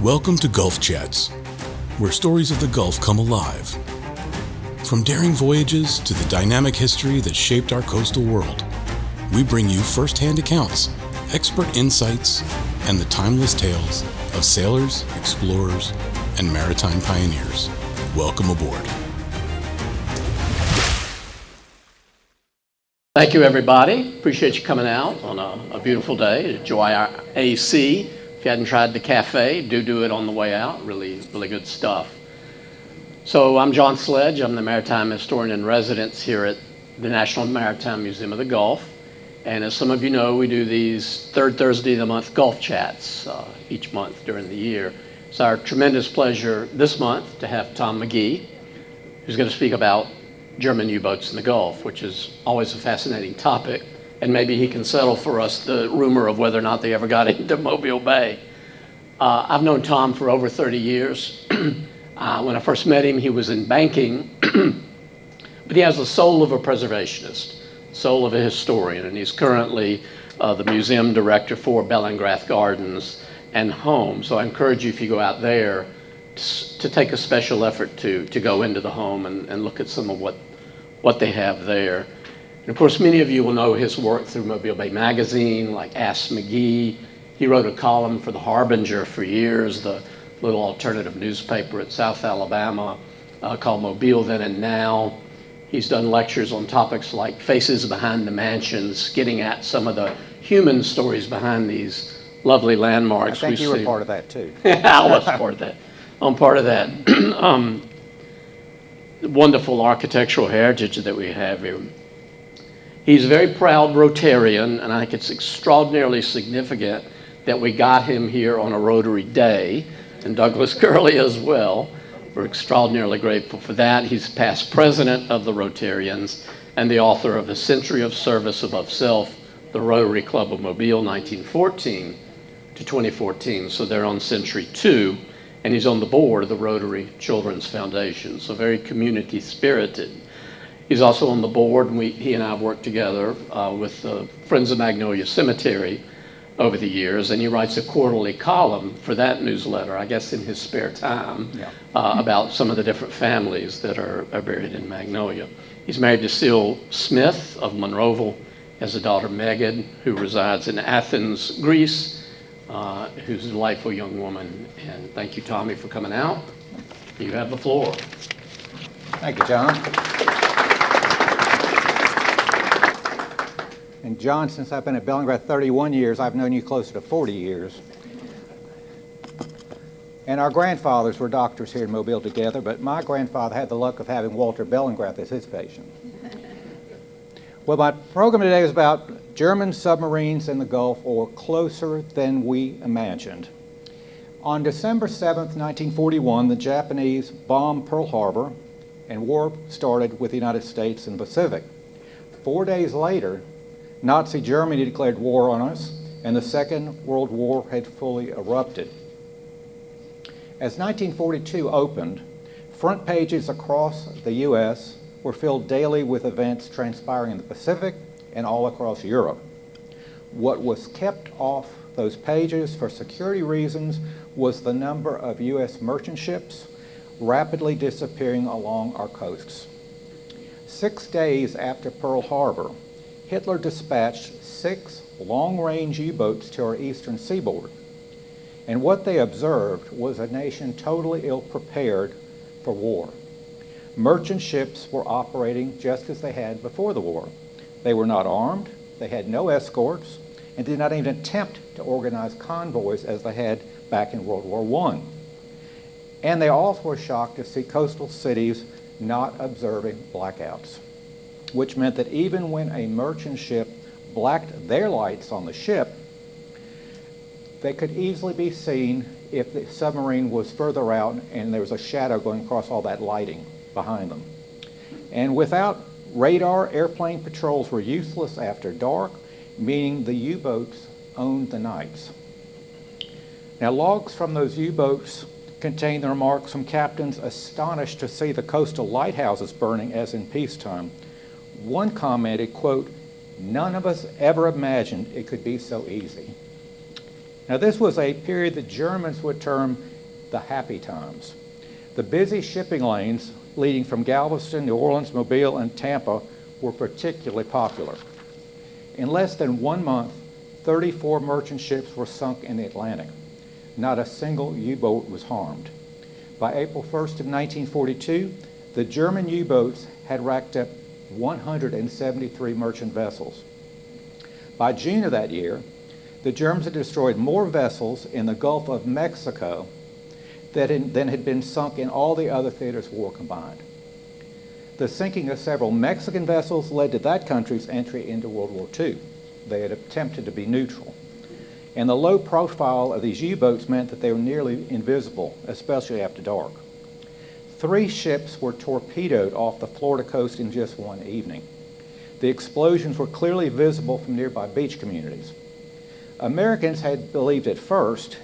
Welcome to Gulf Chats, where stories of the Gulf come alive. From daring voyages to the dynamic history that shaped our coastal world, we bring you first-hand accounts, expert insights, and the timeless tales of sailors, explorers, and maritime pioneers. Welcome aboard. Thank you, everybody. Appreciate you coming out on a beautiful day to enjoy our AC. If you hadn't tried the cafe, do it on the way out. Really good stuff. So I'm John Sledge. I'm the Maritime Historian in Residence here at the National Maritime Museum of the Gulf. And as some of you know, we do these third Thursday of the month Gulf Chats each month during the year. It's our tremendous pleasure this month to have Tom McGehee, who's going to speak about German U-boats in the Gulf, which is always a fascinating topic. And maybe he can settle for us the rumor of whether or not they ever got into Mobile Bay. I've known Tom for over 30 years. When I first met him, he was in banking, but he has the soul of a preservationist, soul of a historian, and he's currently the museum director for Bellingrath Gardens and Home. So I encourage you, if you go out there, to take a special effort to go into the home and look at some of what they have there. And of course, many of you will know his work through Mobile Bay Magazine, like Ask McGehee. He wrote a column for the Harbinger for years, the little alternative newspaper at South Alabama called Mobile Then and Now. He's done lectures on topics like Faces Behind the Mansions, getting at some of the human stories behind these lovely landmarks. I think you were part of that too. I was part of that. I'm part of that. Wonderful architectural heritage that we have here. He's a very proud Rotarian, and I think it's extraordinarily significant that we got him here on a Rotary Day, and Douglas Gurley as well. We're extraordinarily grateful for that. He's past president of the Rotarians and the author of A Century of Service Above Self, the Rotary Club of Mobile, 1914 to 2014. So they're on Century 2, and he's on the board of the Rotary Children's Foundation, so very community-spirited. He's also on the board, and he and I have worked together with Friends of Magnolia Cemetery over the years, and he writes a quarterly column for that newsletter, I guess in his spare time, about some of the different families that are buried in Magnolia. He's married to Seal Smith of Monroeville, has a daughter Megan, who resides in Athens, Greece, who's a delightful young woman. And thank you, Tommy, for coming out. You have the floor. Thank you, John. And John, since I've been at Bellingrath 31 years, I've known you closer to 40 years. And our grandfathers were doctors here in Mobile together, but my grandfather had the luck of having Walter Bellingrath as his patient. Well, my program today is about German submarines in the Gulf, or closer than we imagined. On December 7th, 1941, the Japanese bombed Pearl Harbor, and war started with the United States in the Pacific. 4 days later, Nazi Germany declared war on us, and the Second World War had fully erupted. As 1942 opened, front pages across the U.S. were filled daily with events transpiring in the Pacific and all across Europe. What was kept off those pages for security reasons was the number of U.S. merchant ships rapidly disappearing along our coasts. 6 days after Pearl Harbor, Hitler dispatched 6 long-range U-boats to our eastern seaboard. And what they observed was a nation totally ill-prepared for war. Merchant ships were operating just as they had before the war. They were not armed, they had no escorts, and did not even attempt to organize convoys as they had back in World War I. And they also were shocked to see coastal cities not observing blackouts, which meant that even when a merchant ship blacked their lights on the ship, they could easily be seen if the submarine was further out and there was a shadow going across all that lighting behind them. And without radar, airplane patrols were useless after dark, meaning the U-boats owned the nights. Now, logs from those U-boats contain the remarks from captains astonished to see the coastal lighthouses burning as in peacetime. One commented, quote, "None of us ever imagined it could be so easy." Now, this was a period the Germans would term the happy times. The busy shipping lanes leading from Galveston, New Orleans, Mobile, and Tampa were particularly popular. In less than 1 month, 34 merchant ships were sunk in the Atlantic. Not a single U-boat was harmed. By April 1st of 1942, the German U-boats had racked up 173 merchant vessels. By June of that year, the Germans had destroyed more vessels in the Gulf of Mexico than had been sunk in all the other theaters of war combined. The sinking of several Mexican vessels led to that country's entry into World War II. They had attempted to be neutral. And the low profile of these U-boats meant that they were nearly invisible, especially after dark. 3 ships were torpedoed off the Florida coast in just one evening. The explosions were clearly visible from nearby beach communities. Americans had believed at first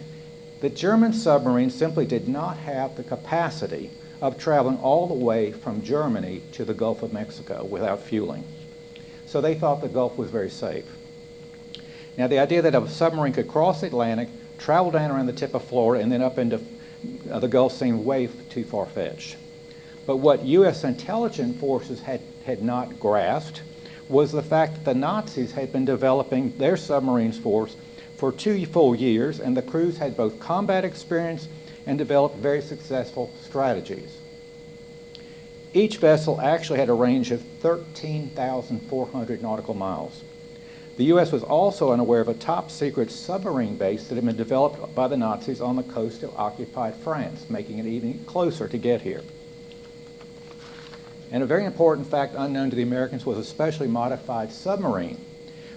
that German submarines simply did not have the capacity of traveling all the way from Germany to the Gulf of Mexico without fueling. So they thought the Gulf was very safe. Now, the idea that a submarine could cross the Atlantic, travel down around the tip of Florida, and then up into the Gulf seemed way too far-fetched. But what U.S. intelligence forces had not grasped was the fact that the Nazis had been developing their submarines force for 2 full years, and the crews had both combat experience and developed very successful strategies. Each vessel actually had a range of 13,400 nautical miles. The U.S. was also unaware of a top-secret submarine base that had been developed by the Nazis on the coast of occupied France, making it even closer to get here. And a very important fact unknown to the Americans was a specially modified submarine,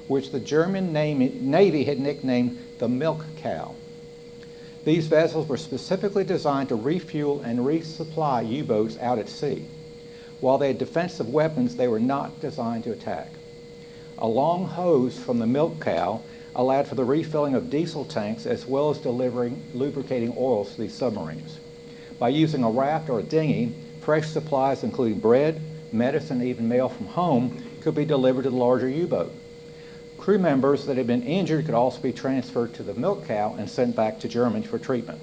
which the German Navy had nicknamed the Milk Cow. These vessels were specifically designed to refuel and resupply U-boats out at sea. While they had defensive weapons, they were not designed to attack. A long hose from the Milk Cow allowed for the refilling of diesel tanks as well as delivering lubricating oils to these submarines. By using a raft or a dinghy, fresh supplies including bread, medicine, and even mail from home could be delivered to the larger U-boat. Crew members that had been injured could also be transferred to the Milk Cow and sent back to Germany for treatment.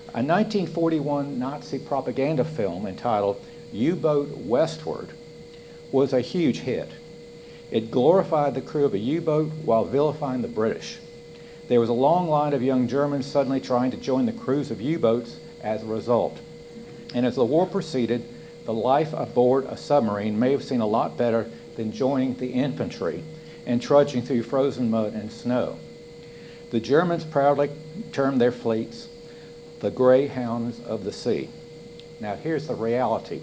A 1941 Nazi propaganda film entitled U-Boat Westward was a huge hit. It glorified the crew of a U-boat while vilifying the British. There was a long line of young Germans suddenly trying to join the crews of U-boats as a result. And as the war proceeded, the life aboard a submarine may have seemed a lot better than joining the infantry and trudging through frozen mud and snow. The Germans proudly termed their fleets the Greyhounds of the Sea. Now here's the reality.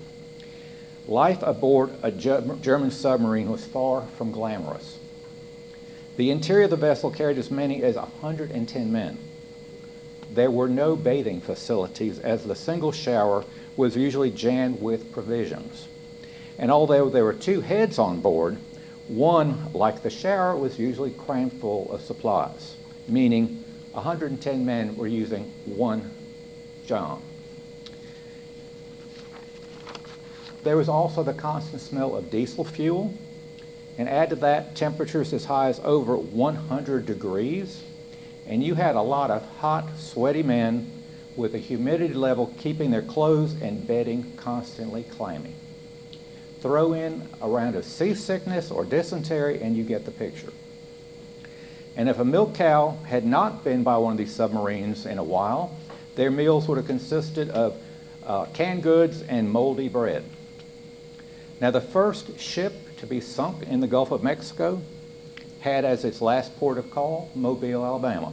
Life aboard a German submarine was far from glamorous. The interior of the vessel carried as many as 110 men. There were no bathing facilities, as the single shower was usually jammed with provisions. And although there were 2 heads on board, one, like the shower, was usually crammed full of supplies, meaning 110 men were using one john. There was also the constant smell of diesel fuel, and add to that temperatures as high as over 100 degrees, and you had a lot of hot, sweaty men with a humidity level keeping their clothes and bedding constantly clammy. Throw in a round of seasickness or dysentery and you get the picture. And if a Milk Cow had not been by one of these submarines in a while, their meals would have consisted of canned goods and moldy bread. Now, the first ship to be sunk in the Gulf of Mexico had as its last port of call Mobile, Alabama.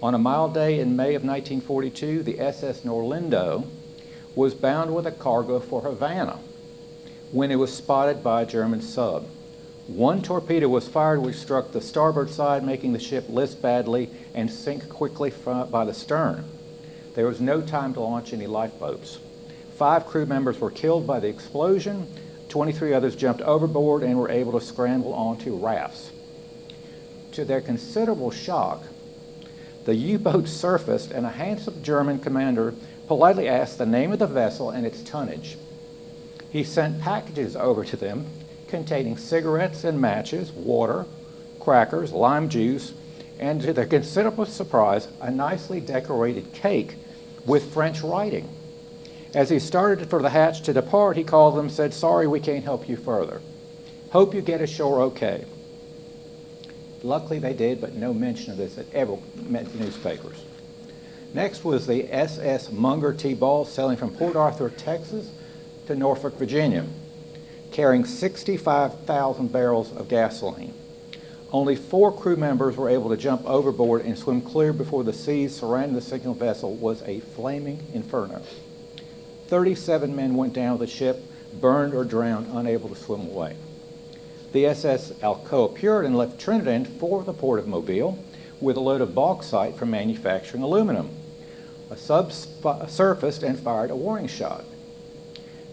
On a mild day in May of 1942, the SS Norlindo was bound with a cargo for Havana when it was spotted by a German sub. One torpedo was fired which struck the starboard side, making the ship list badly and sink quickly by the stern. There was no time to launch any lifeboats. 5 crew members were killed by the explosion. 23 others jumped overboard and were able to scramble onto rafts. To their considerable shock, the U-boat surfaced and a handsome German commander politely asked the name of the vessel and its tonnage. He sent packages over to them containing cigarettes and matches, water, crackers, lime juice, and to their considerable surprise, a nicely decorated cake with French writing. As he started for the hatch to depart, he called them and said, "Sorry, we can't help you further. Hope you get ashore okay." Luckily they did, but no mention of this had ever met the newspapers. Next was the SS Munger T. Ball, sailing from Port Arthur, Texas to Norfolk, Virginia, carrying 65,000 barrels of gasoline. Only 4 crew members were able to jump overboard and swim clear before the seas surrounding the sinking vessel was a flaming inferno. 37 men went down with the ship, burned or drowned, unable to swim away. The SS Alcoa Puritan left Trinidad for the port of Mobile with a load of bauxite for manufacturing aluminum. A sub surfaced and fired a warning shot.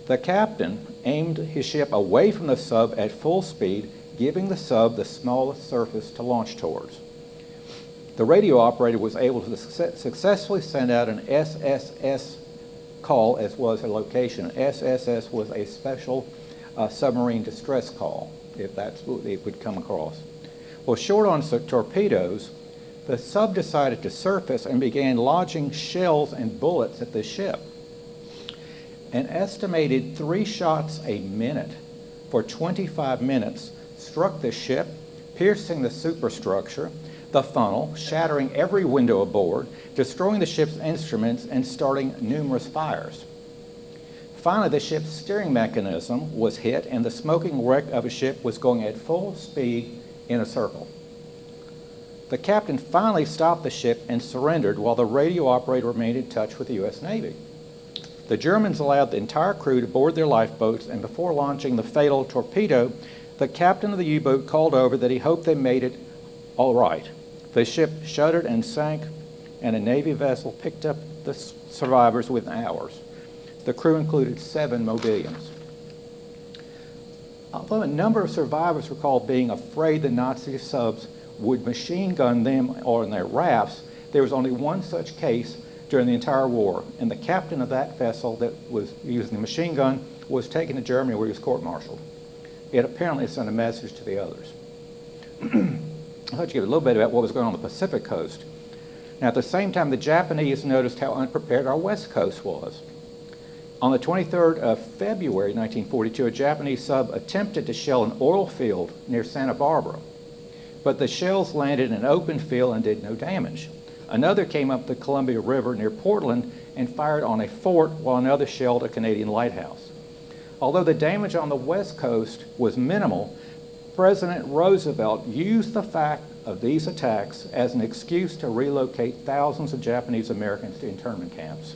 The captain aimed his ship away from the sub at full speed, giving the sub the smallest surface to launch towards. The radio operator was able to successfully send out an SSS call, as was a location. SSS was a special submarine distress call, if that's what it would come across. Well, short on torpedoes, the sub decided to surface and began lodging shells and bullets at the ship. An estimated 3 shots a minute for 25 minutes struck the ship, piercing the superstructure, the funnel, shattering every window aboard, destroying the ship's instruments, and starting numerous fires. Finally, the ship's steering mechanism was hit, and the smoking wreck of a ship was going at full speed in a circle. The captain finally stopped the ship and surrendered while the radio operator remained in touch with the U.S. Navy. The Germans allowed the entire crew to board their lifeboats, and before launching the fatal torpedo, the captain of the U-boat called over that he hoped they made it all right. The ship shuddered and sank, and a Navy vessel picked up the survivors within hours. The crew included 7 Mobilians. Although a number of survivors recalled being afraid the Nazi subs would machine gun them or in their rafts, there was only one such case during the entire war, and the captain of that vessel that was using the machine gun was taken to Germany where he was court-martialed. It apparently sent a message to the others. I'd like to give a little bit about what was going on the Pacific coast. Now, at the same time, the Japanese noticed how unprepared our west coast was. On the 23rd of February 1942, a Japanese sub attempted to shell an oil field near Santa Barbara, but the shells landed in an open field and did no damage. Another came up the Columbia River near Portland and fired on a fort, while another shelled a Canadian lighthouse. Although the damage on the west coast was minimal, President Roosevelt used the fact of these attacks as an excuse to relocate thousands of Japanese Americans to internment camps.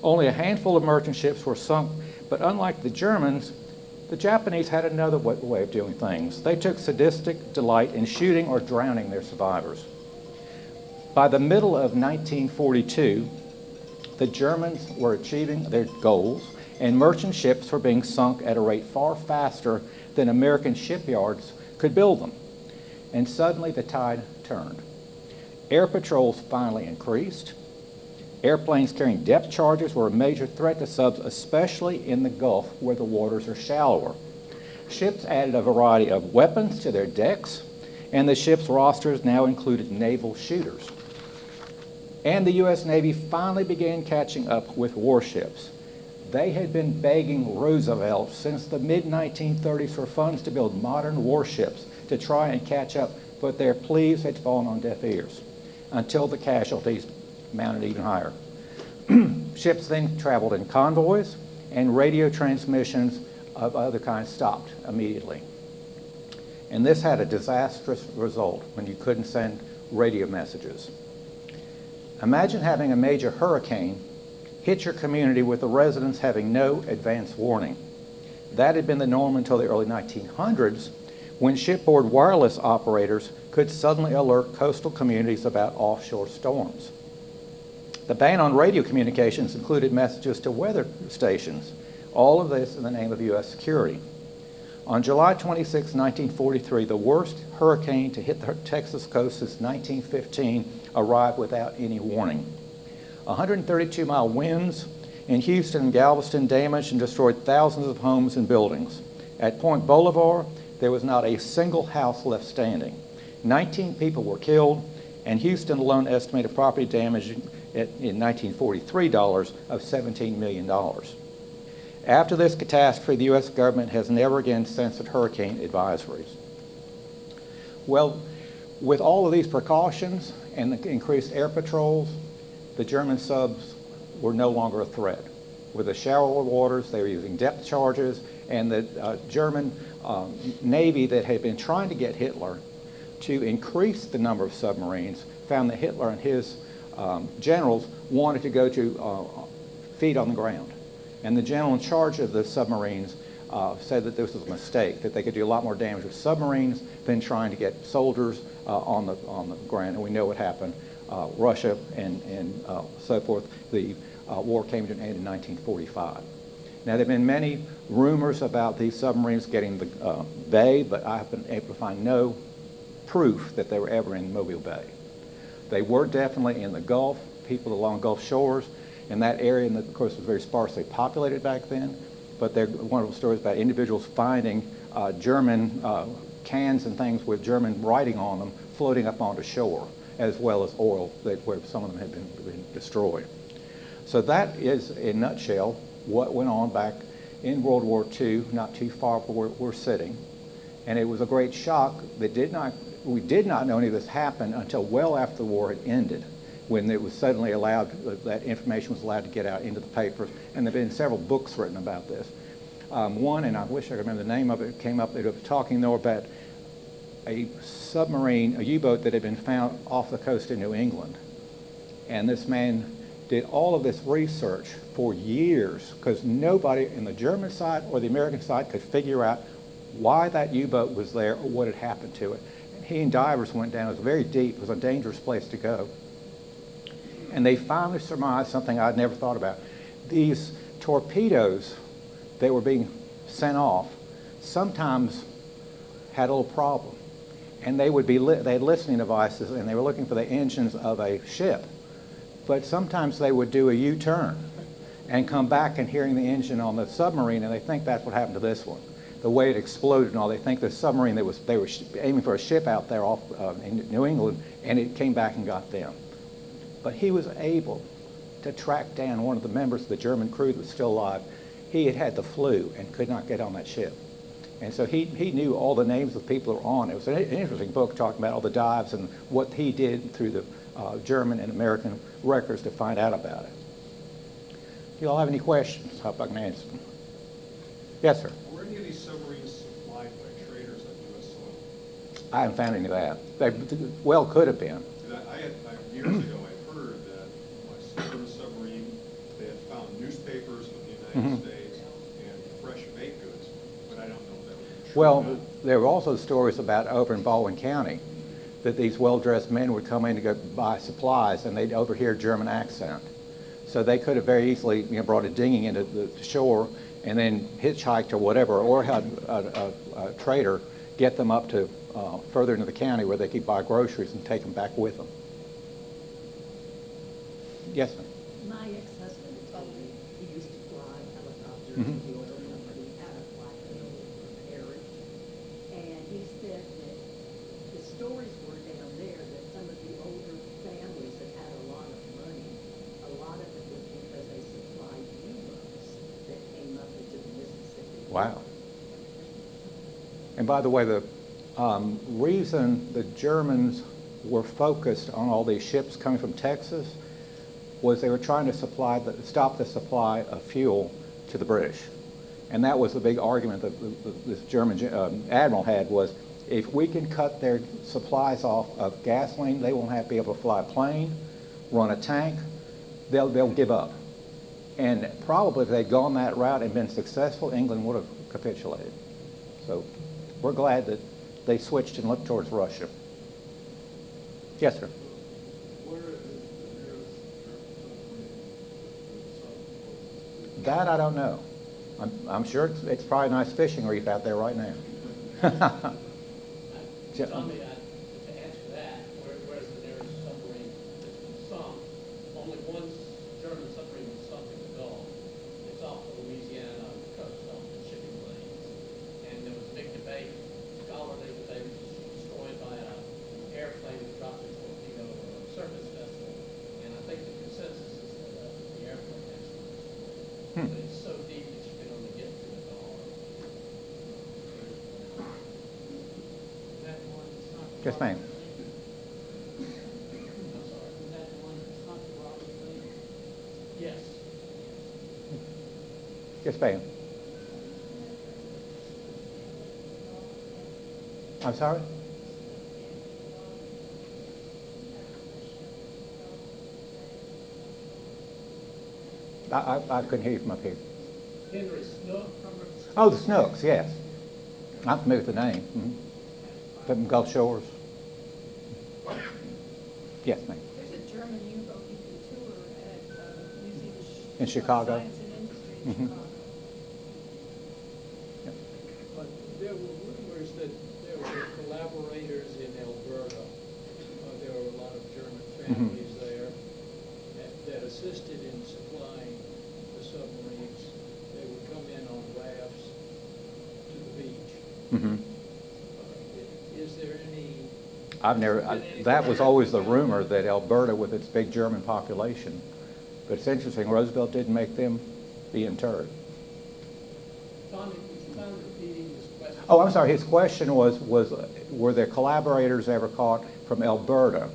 Only a handful of merchant ships were sunk, but unlike the Germans, the Japanese had another way of doing things. They took sadistic delight in shooting or drowning their survivors. By the middle of 1942, the Germans were achieving their goals, and merchant ships were being sunk at a rate far faster than American shipyards could build them. And suddenly the tide turned. Air patrols finally increased. Airplanes carrying depth charges were a major threat to subs, especially in the Gulf where the waters are shallower. Ships added a variety of weapons to their decks, and the ship's rosters now included naval shooters. And the U.S. Navy finally began catching up with warships. They had been begging Roosevelt since the mid-1930s for funds to build modern warships to try and catch up, but their pleas had fallen on deaf ears until the casualties mounted even higher. Ships then traveled in convoys, and radio transmissions of other kinds stopped immediately. And this had a disastrous result when you couldn't send radio messages. Imagine having a major hurricane hit your community with the residents having no advance warning. That had been the norm until the early 1900s, when shipboard wireless operators could suddenly alert coastal communities about offshore storms. The ban on radio communications included messages to weather stations, all of this in the name of U.S. security. On July 26, 1943, the worst hurricane to hit the Texas coast since 1915 arrived without any warning. 132-mile winds in Houston and Galveston damaged and destroyed thousands of homes and buildings. At Point Bolivar, there was not a single house left standing. 19 people were killed, and Houston alone estimated property damage in 1943 dollars of $17 million. After this catastrophe, the U.S. government has never again censored hurricane advisories. Well, with all of these precautions and the increased air patrols, the German subs were no longer a threat. With the shallower waters, they were using depth charges, and the German Navy that had been trying to get Hitler to increase the number of submarines found that Hitler and his generals wanted to go to feet on the ground. And the general in charge of the submarines said that this was a mistake, that they could do a lot more damage with submarines than trying to get soldiers on the ground. And we know what happened. Russia and so forth. The war came to an end in 1945. Now, there have been many rumors about these submarines getting the bay, but I have been able to find no proof that they were ever in Mobile Bay. They were definitely in the Gulf, people along Gulf shores, and that area, and of course, was very sparsely populated back then. But there are wonderful stories about individuals finding German cans and things with German writing on them floating up onto shore, as well as oil where some of them had been destroyed. So that is, in a nutshell, what went on back in World War II, not too far from where we're sitting. And it was a great shock that we did not know any of this happened until well after the war had ended, when it was suddenly allowed, that information was allowed to get out into the papers. And there have been several books written about this. One, and I wish I could remember the name of it, came up, it was talking though about a submarine, a U-boat that had been found off the coast of New England. And this man did all of this research for years because nobody in the German side or the American side could figure out why that U-boat was there or what had happened to it. And he and divers went down. It was very deep. It was a dangerous place to go. And they finally surmised something I'd never thought about. These torpedoes that were being sent off sometimes had a little problem. And they had listening devices, and they were looking for the engines of a ship. But sometimes they would do a U-turn and come back and hearing the engine on the submarine, and they think that's what happened to this one. The way it exploded and all, they think the submarine, they were aiming for a ship out there off in New England, and it came back and got them. But he was able to track down one of the members of the German crew that was still alive. He had had the flu and could not get on that ship. And so he knew all the names of the people that were on it. It was an interesting book talking about all the dives and what he did through the German and American records to find out about it. Do you all have any questions? How about I can answer them? Yes, sir. Were any of these submarines supplied by traders on U.S. soil? I haven't found any of that. They well could have been. Years ago, I heard that a German submarine, they had found newspapers of the United States and fresh baked goods, but I don't know if that was true. Well, there were also stories about over in Baldwin County that these well-dressed men would come in to go buy supplies, and they'd overhear German accent. So they could have very easily brought a dinghy into the shore and then hitchhiked or whatever, or had a trader get them up to further into the county where they could buy groceries and take them back with them. Yes, ma'am. My ex-husband told me he used to fly helicopters in the oil company out of like Parish. And he said that the stories were down there that some of the older families that had a lot of money, a lot of it was because they supplied U-boats that came up into the Mississippi. Wow. And by the way, the reason the Germans were focused on all these ships coming from Texas was they were trying to stop the supply of fuel to the British. And that was the big argument that this German admiral had, was if we can cut their supplies off of gasoline, they won't be able to fly a plane, run a tank, they'll give up. And probably if they'd gone that route and been successful, England would have capitulated. So we're glad that they switched and looked towards Russia. Yes, sir. That I don't know. I'm sure it's probably a nice fishing reef out there right now. Tell me that, to answer that, where's the nearest submarine that's been sunk? Only one German submarine was sunk in the Gulf. It's off the Louisiana coast, off the shipping lanes. And there was a big debate, scholarly debate, was destroyed by a Yes, ma'am. Yes. Yes, ma'am. I'm sorry? I couldn't hear you from up here. Henry Snook. Oh, the Snooks, yes. I'm familiar with the name. From Gulf Shores. Yes, ma'am. There's a German U-boat you can tour at Museum of In Chicago? Science and Industry in Mhm. Chicago. But there were rumors that there were collaborators in Alberta. There were a lot of German families there that assisted in supplying the submarines. They would come in on rafts to the beach. Mm-hmm. Is there any? That was always the rumor, that Alberta, with its big German population. But it's interesting, Roosevelt didn't make them be interred. Tommy, would you mind repeating this question? Oh, I'm sorry, his question was were there collaborators ever caught from Alberta,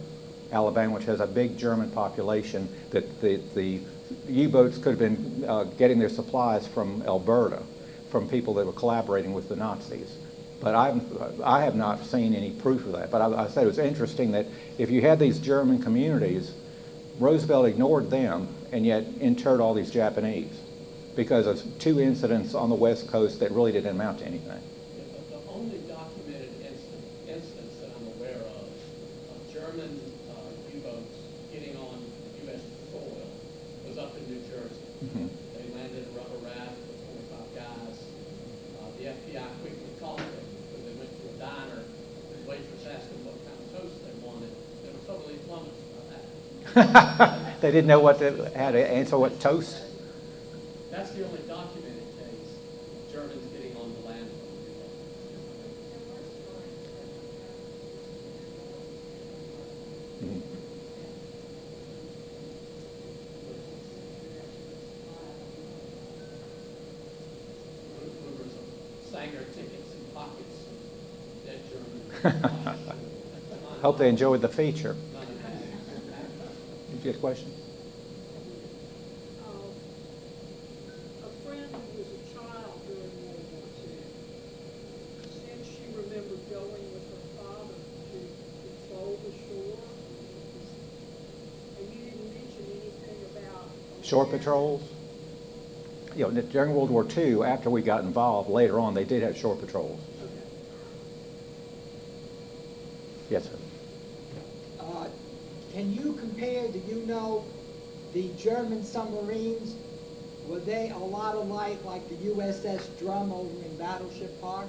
Alabama, which has a big German population, that the U-boats could have been getting their supplies from Alberta, from people that were collaborating with the Nazis. But I have not seen any proof of that. But I said it was interesting that if you had these German communities, Roosevelt ignored them and yet interred all these Japanese because of two incidents on the West Coast that really didn't amount to anything. The only documented instance that I'm aware of German U-boats getting on U.S. soil was up in New Jersey. Mm-hmm. They landed a rubber raft with 25 guys. The FBI quickly caught them because they went to a diner. The waitress asked them what kind of toast they wanted. They were totally flummoxed by that. They didn't know how to answer what toast. That's the only documented case of Germans getting on the land. Mhm. Rumors of Sanger tickets and pockets of dead Germans. Hope they enjoyed the feature. None of that. Did you get a question? A friend who was a child during World War II said she remembered going with her father to patrol the shore. And you didn't mention anything about Shore patrols? You know, during World War II, after we got involved, later on, they did have shore patrols. Yes, sir. Can you compare, do you know, the German submarines? Were they a lot alike like the USS Drum over in Battleship Park?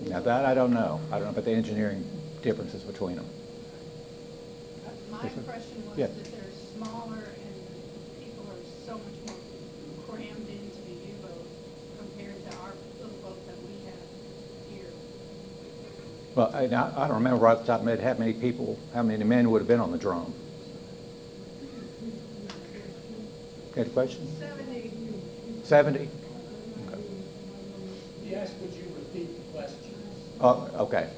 Now that I don't know. I don't know about the engineering differences between them. My Yes, sir. impression was Yeah. that they're smaller and people are so much more crammed into the U-boat compared to our little boat that we have here. Well, I don't remember right off the top of my head how many men would have been on the drum. Got a question? 70. 70? Okay. He asked, would you repeat the question? Oh, okay.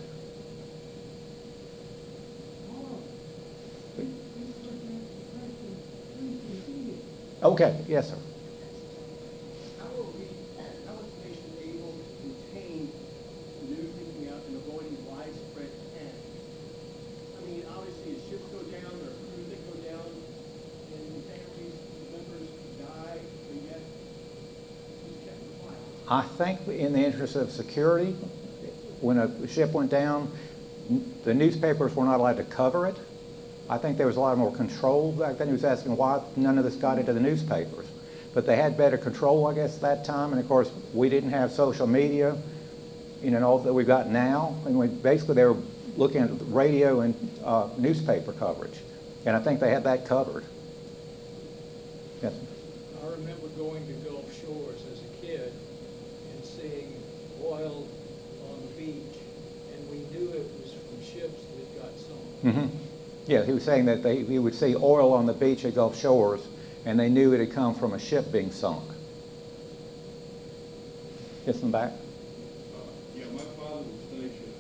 Okay, yes, sir. How is information able to contain news leaking out and avoiding widespread panic? I mean, obviously, as ships go down, there are crews that go down, and families, members die, but yet who's checking the file? I think in the interest of security, when a ship went down, the newspapers were not allowed to cover it. I think there was a lot more control back then. He was asking why none of this got into the newspapers. But they had better control, I guess, at that time. And of course, we didn't have social media, all that we've got now. And basically, they were looking at radio and newspaper coverage. And I think they had that covered. Yes, sir. I remember going to Gulf Shores as a kid and seeing oil on the beach, and we knew it was from ships that got sunk. Mm-hmm. Yeah, he was saying that he would see oil on the beach at Gulf Shores, and they knew it had come from a ship being sunk. Yes, in the back. Yeah, my father was stationed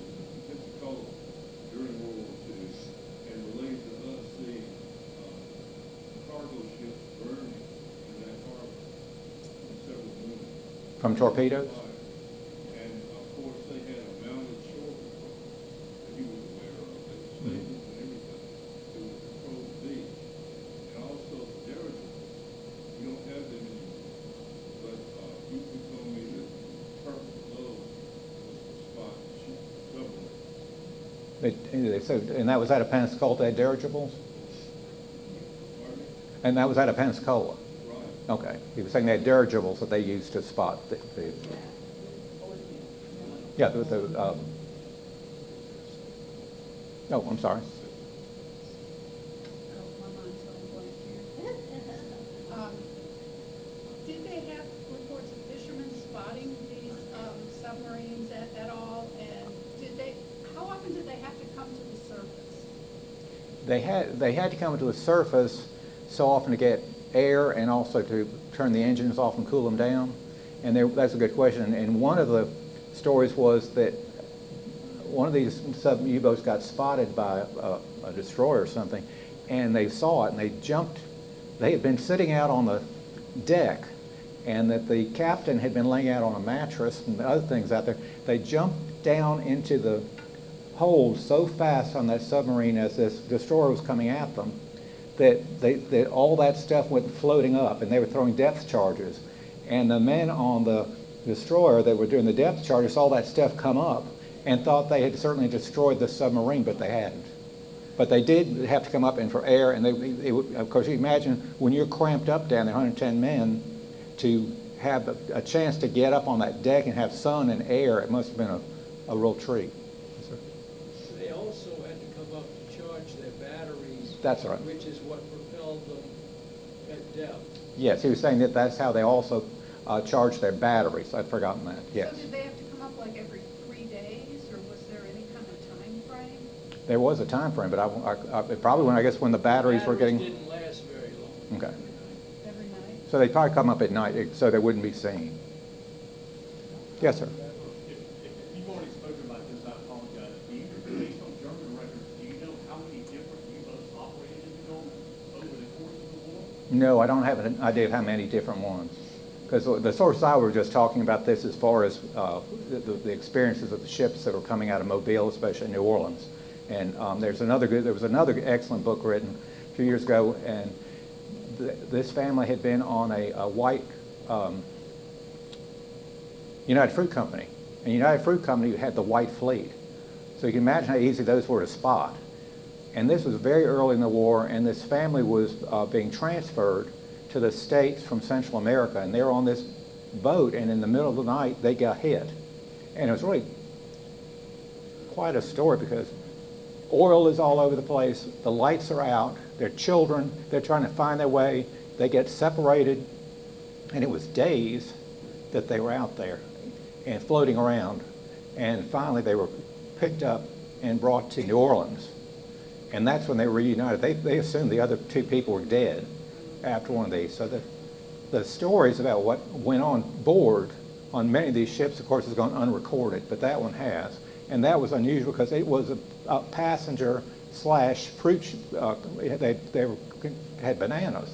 in Pensacola during World War From torpedoes? And of course, they had a mounted shore patrol that he was aware of, and stations and everything. It was patrol B. And also the dirigibles. We don't have them anymore. But people told me that the purpose of those was to spot submarines. And that was out of Pensacola, they had dirigibles? Pardon me? And that was out of Pensacola? Right. Okay. He was saying they had dirigibles that they used to spot yeah, oh, I'm sorry. Oh, my mind's going blank here. Did they have reports of fishermen spotting these submarines at all? And how often did they have to come to the surface? They had to come to the surface so often to get air and also to turn the engines off and cool them down. And that's a good question. And one of the stories was that one of these U-boats got spotted by a destroyer or something, and they saw it and they jumped. They had been sitting out on the deck, and that the captain had been laying out on a mattress and other things out there. They jumped down into the hold so fast on that submarine as this destroyer was coming at them that all that stuff went floating up, and they were throwing depth charges. And the men on the destroyer that were doing the depth charges saw that stuff come up and thought they had certainly destroyed the submarine, but they hadn't. But they did have to come up in for air, and of course, you imagine when you're cramped up down there, 110 men, to have a chance to get up on that deck and have sun and air, it must have been a real treat. Yes, sir. They also had to come up to charge their batteries. That's right. Which is what propelled them at depth. Yes, he was saying that that's how they also charge their batteries. I'd forgotten that, yes. So did they have to come up like every 3 days, or was there any kind of time frame? There was a time frame, but probably when the batteries were getting... Didn't last very long. Okay. Every night? So they'd probably come up at night so they wouldn't be seen. Yes, sir. If you've already spoken about this, I apologize. Based on German records, do you know how many different U-boats operated in the Gulf over the course of the war? No, I don't have an idea of how many different ones. Because the source I was just talking about this as far as the experiences of the ships that were coming out of Mobile, especially New Orleans. And there was another excellent book written a few years ago, and this family had been on a white United Fruit Company. And United Fruit Company had the White Fleet. So you can imagine how easy those were to spot. And this was very early in the war, and this family was being transferred to the States from Central America, and they were on this boat, and in the middle of the night, they got hit. And it was really quite a story because oil is all over the place, the lights are out, their children, they're trying to find their way, they get separated, and it was days that they were out there and floating around. And finally, they were picked up and brought to New Orleans. And that's when they were reunited. They assumed the other two people were dead after one of these. So the stories about what went on board on many of these ships, of course, has gone unrecorded, but that one has. And that was unusual because it was a passenger slash fruit, they had bananas.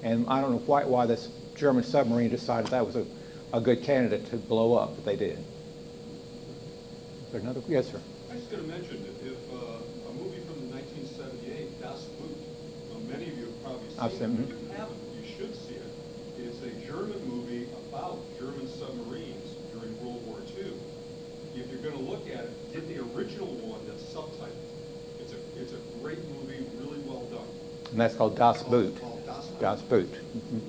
And I don't know quite why this German submarine decided that was a good candidate to blow up, but they did. Is there another? Yes, sir. I was just going to mention that if a movie from 1978, Das Boot, many of you have probably I've seen seen it, it. but if you haven't, you should see it. It's a German movie about German submarines during World War II. If you're going to look at it, get the original one that's subtitled. It's a great movie, really well done. And that's called Das Boot. Called Das Boot. Das Boot. Mhm.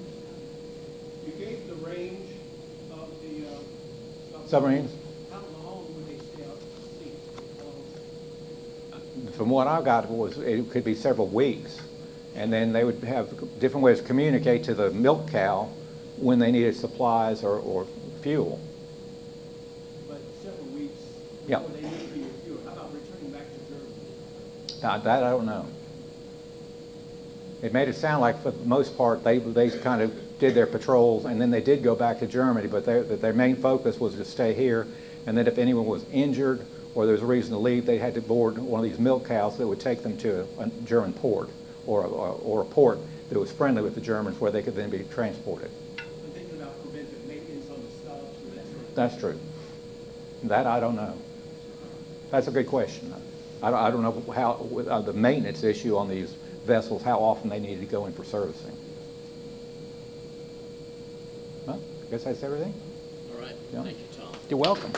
You gave the range of the Submarines? How long would they stay out at sea? How long? From what I got, it could be several weeks. And then they would have different ways to communicate to the milk cow when they needed supplies or fuel. But several weeks Yeah. before they need for your fuel. How about returning back to Germany? That I don't know. It made it sound like for the most part they kind of did their patrols and then they did go back to Germany, but their main focus was to stay here, and that if anyone was injured or there was a reason to leave, they had to board one of these milk cows that would take them to a German port or a port that was friendly with the Germans where they could then be transported. I'm thinking about preventive maintenance on the subs, That's true. That I don't know. That's a good question. I don't know how, the maintenance issue on these vessels, how often they need to go in for servicing. Well, I guess that's everything. All right, Yeah. thank you, Tom. You're welcome.